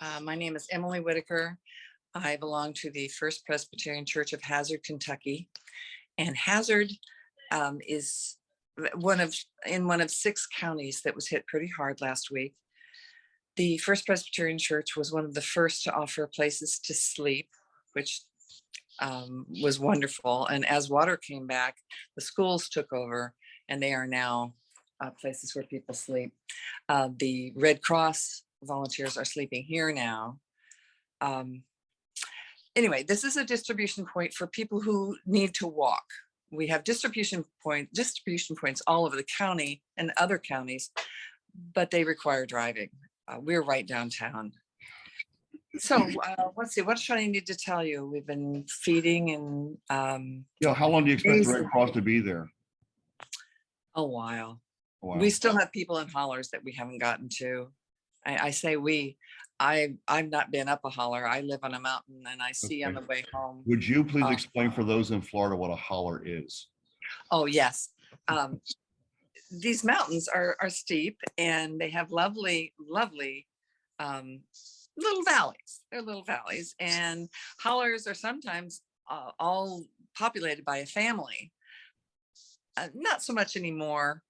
My name is Emily Whitaker. I belong to the First Presbyterian Church of Hazard, Kentucky. And Hazard is one of 6 counties that was hit pretty hard last week. The First Presbyterian Church was one of the first to offer places to sleep, which was wonderful. And as water came back, the schools took over, and they are now places where people sleep. The Red Cross volunteers are sleeping here now. Anyway, this is a distribution point for people who need to walk. We have distribution points all over the county and other counties, but they require driving. We're right downtown. So let's see, what should I need to tell you? We've been feeding and how long do you expect the Red Cross to be there? A while. A while. We still have people in hollers that we haven't gotten to. I say I've not been up a holler. I live on a mountain, and I see on the way home. Would you please explain for those in Florida what a holler is? Oh, yes. These mountains are steep, and they have lovely little valleys. They're little valleys, and hollers are sometimes all populated by a family. Not so much anymore,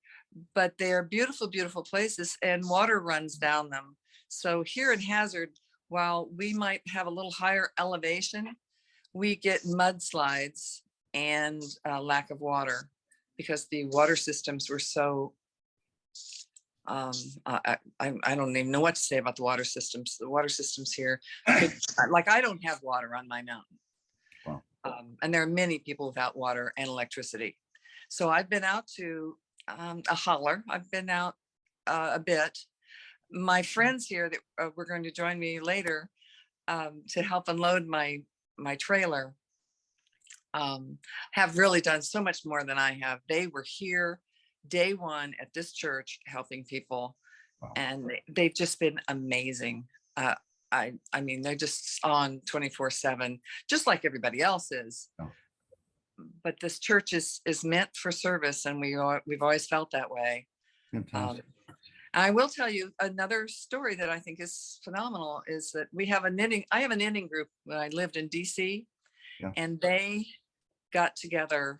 but they're beautiful, beautiful places, and water runs down them. So here in Hazard, while we might have a little higher elevation, we get mudslides and lack of water because the water systems were so, I don't even know what to say about the water systems. The water systems here, like I don't have water on my mountain. Wow. And there are many people without water and electricity. So I've been out to a holler. I've been out a bit. My friends here that were going to join me later to help unload my trailer have really done so much more than I have. They were here day one at this church helping people. Wow. And they've just been amazing. I mean, they're just on 24/7, just like everybody else is. Oh. But this church is meant for service, and we've always felt that way. I will tell you another story that I think is phenomenal is that I have a knitting group when I lived in DC, and they got together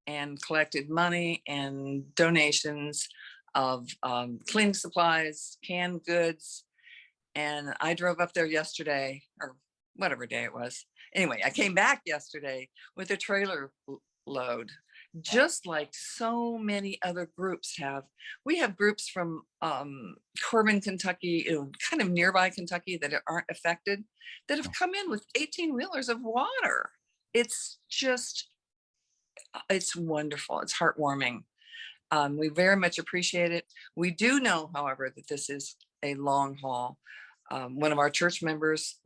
and collected money and donations of cleaning supplies, canned goods. And I drove up there yesterday, or whatever day it was. Anyway, I came back yesterday with a trailer load, just like so many other groups have. We have groups from Corbin, Kentucky, kind of nearby Kentucky that aren't affected, that have come in with 18-wheelers of water. It's wonderful. It's heartwarming. We very much appreciate it. We do know, however, that this is a long haul. One of our church members,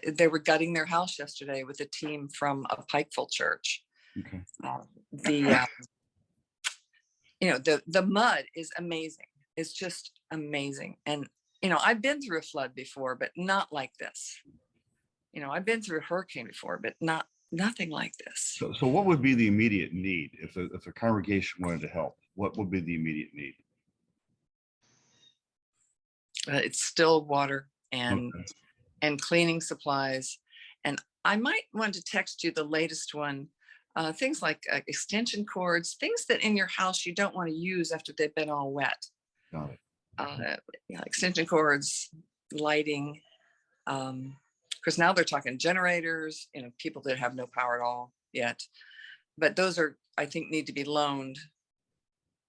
they were gutting their house yesterday with a team from a Pikeville church. Okay. The mud is amazing. It's just amazing. And, I've been through a flood before, but not like this. I've been through a hurricane before, but nothing like this. So what would be the immediate need if a congregation wanted to help? What would be the immediate need? It's still water and cleaning supplies. And I might want to text you the latest one. Things like extension cords, things that in your house you don't want to use after they've been all wet. Got it. Extension cords, lighting. Because now they're talking generators, people that have no power at all yet. But those I think, need to be loaned.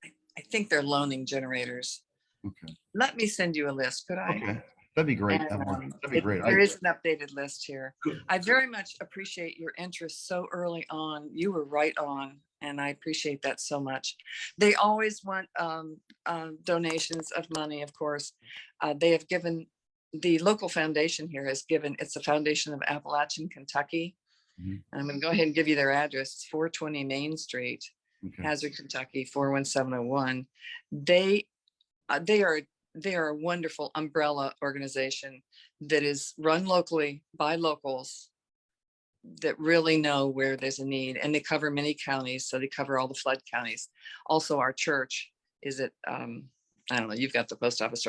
I think they're loaning generators. Okay. Let me send you a list, could I? Okay. That'd be great. That'd be great. There is an updated list here. Good. I very much appreciate your interest so early on. You were right on, and I appreciate that so much. They always want donations of money, of course. They have given, the local foundation here has given, it's the Foundation of Appalachian Kentucky. Mm-hmm. I'm going to go ahead and give you their address. It's 420 Main Street, Hazard, Kentucky, 41701. They are a wonderful umbrella organization that is run locally by locals that really know where there's a need, and they cover many counties. So they cover all the flood counties. Also, our church is at, I don't know, you've got the post office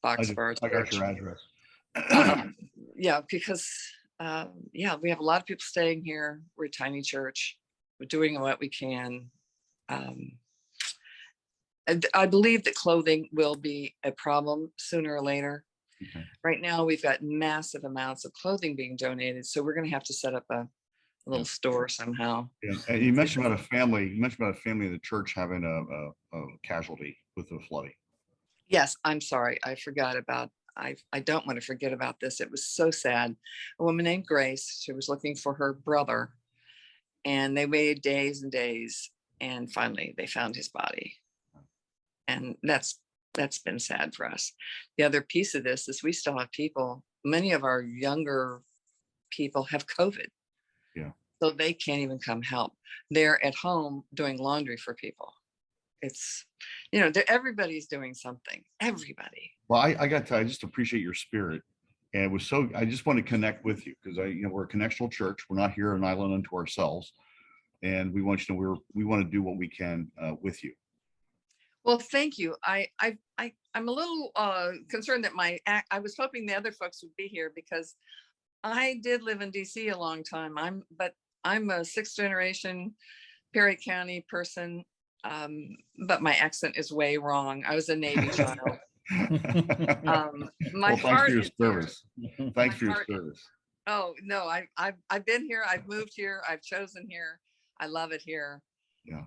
Foxborough I got Church. your address. Yeah, because yeah, we have a lot of people staying here. We're a tiny church. We're doing what we can. Um, and I believe that clothing will be a problem sooner or later. Okay. Right now, we've got massive amounts of clothing being donated, so we're going to have to set up a little store somehow. Yeah. And you mentioned about a family. You mentioned about a family in the church having a casualty with the flooding. Yes, I'm sorry. I forgot about, I don't want to forget about this. It was so sad. A woman named Grace, she was looking for her brother, and they waited days and days, and finally they found his body. And that's been sad for us. The other piece of this is we still have people, many of our younger people have COVID. Yeah. So they can't even come help. They're at home doing laundry for people. It's, you know, everybody's doing something, everybody. Well, I got to tell you, I just appreciate your spirit. And it was so, I just want to connect with you because we're a connectional church. We're not here an island unto ourselves. And we want you to know we want to do what we can with you. Well, thank you. I'm a little concerned that I was hoping the other folks would be here because I did live in DC a long time. But I'm a sixth generation Perry County person. But my accent is way wrong. I was a Navy child. My Well, thanks for your is service. here. Thanks My for your heart- service. Oh no, I've been here. I've moved here. I've chosen here. I love it here. Yeah.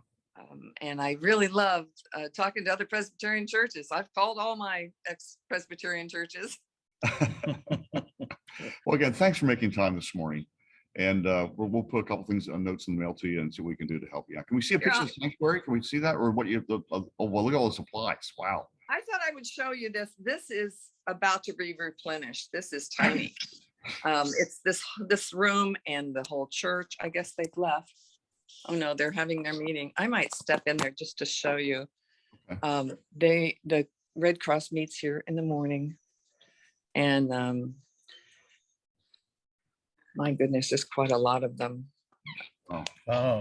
And I really loved talking to other Presbyterian churches. I've called all my ex-Presbyterian churches. Well, again, thanks for making time this morning. And we'll put a couple things on notes in the mail to you and see what we can do to help you out. Can we see a picture of the sanctuary? Can we see that? Or what you have the, oh, well, look at all the supplies. Wow. I thought I would show you this. This is about to be replenished. This is tiny. It's this room and the whole church. I guess they've left. Oh no, they're having their meeting. I might step in there just to show you. Okay. The Red Cross meets here in the morning. And my goodness, there's quite a lot of them. Oh,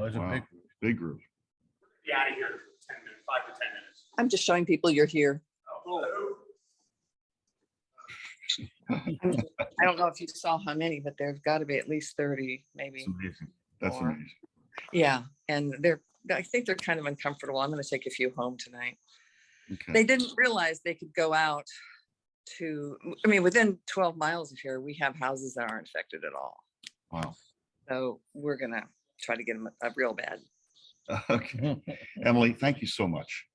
it's Wow. a Big group. Be out of here in 10 minutes, 5 to 10 minutes. I'm just showing people you're here. Oh, I don't know if you saw how many, but there's got to be at least 30, maybe. That's amazing. That's More. amazing. Yeah, and I think they're kind of uncomfortable. I'm going to take a few home tonight. Okay. They didn't realize they could go out to, I mean, within 12 miles of here, we have houses that aren't affected at all. Wow. So we're going to try to get them real bad. Okay. Emily, thank you so much.